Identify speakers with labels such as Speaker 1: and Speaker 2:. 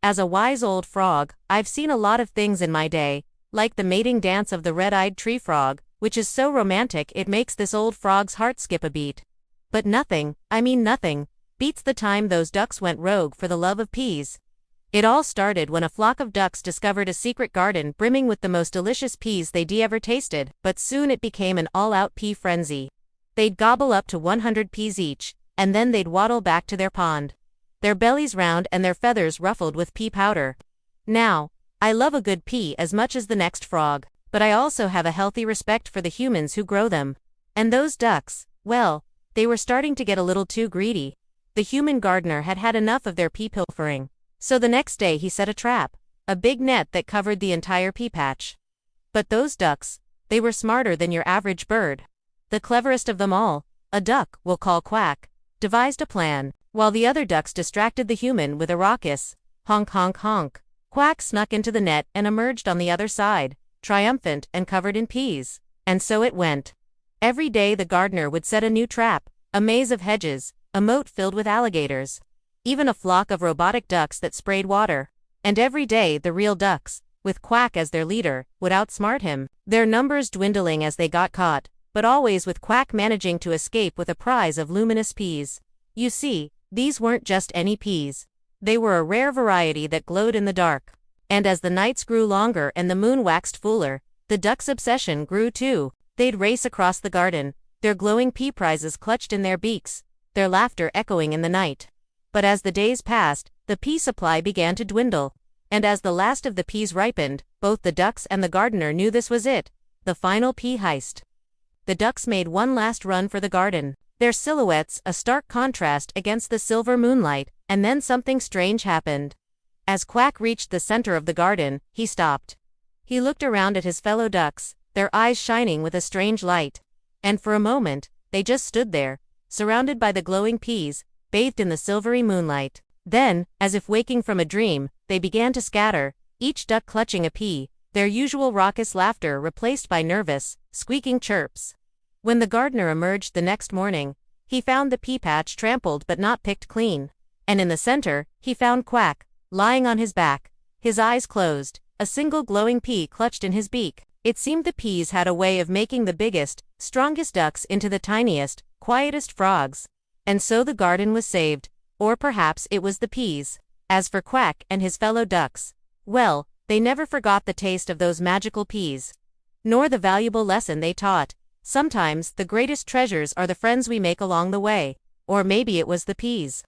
Speaker 1: As a wise old frog, I've seen a lot of things in my day, like the mating dance of the red-eyed tree frog, which is so romantic it makes this old frog's heart skip a beat. But nothing, I mean nothing, beats the time those ducks went rogue for the love of peas. It all started when a flock of ducks discovered a secret garden brimming with the most delicious peas they'd ever tasted, but soon it became an all-out pea frenzy. They'd gobble up to 100 peas each, and then they'd waddle back to their pond, their bellies round and their feathers ruffled with pea powder. Now, I love a good pea as much as the next frog, but I also have a healthy respect for the humans who grow them. And those ducks, well, they were starting to get a little too greedy. The human gardener had had enough of their pea pilfering. So the next day he set a trap, a big net that covered the entire pea patch. But those ducks, they were smarter than your average bird. The cleverest of them all, a duck we'll call Quack, devised a plan. While the other ducks distracted the human with a raucous honk honk honk, Quack snuck into the net and emerged on the other side, triumphant and covered in peas. And so it went. Every day the gardener would set a new trap, a maze of hedges, a moat filled with alligators, even a flock of robotic ducks that sprayed water. And every day the real ducks, with Quack as their leader, would outsmart him, their numbers dwindling as they got caught, but always with Quack managing to escape with a prize of luminous peas. You see, these weren't just any peas. They were a rare variety that glowed in the dark. And as the nights grew longer and the moon waxed fuller, the ducks' obsession grew too. They'd race across the garden, their glowing pea prizes clutched in their beaks, their laughter echoing in the night. But as the days passed, the pea supply began to dwindle. And as the last of the peas ripened, both the ducks and the gardener knew this was it, the final pea heist. The ducks made one last run for the garden, their silhouettes a stark contrast against the silver moonlight, and then something strange happened. As Quack reached the center of the garden, he stopped. He looked around at his fellow ducks, their eyes shining with a strange light. And for a moment, they just stood there, surrounded by the glowing peas, bathed in the silvery moonlight. Then, as if waking from a dream, they began to scatter, each duck clutching a pea, their usual raucous laughter replaced by nervous, squeaking chirps. When the gardener emerged the next morning, he found the pea patch trampled but not picked clean. And in the center, he found Quack, lying on his back, his eyes closed, a single glowing pea clutched in his beak. It seemed the peas had a way of making the biggest, strongest ducks into the tiniest, quietest frogs. And so the garden was saved, or perhaps it was the peas. As for Quack and his fellow ducks, well, they never forgot the taste of those magical peas, nor the valuable lesson they taught. Sometimes the greatest treasures are the friends we make along the way, or maybe it was the peas.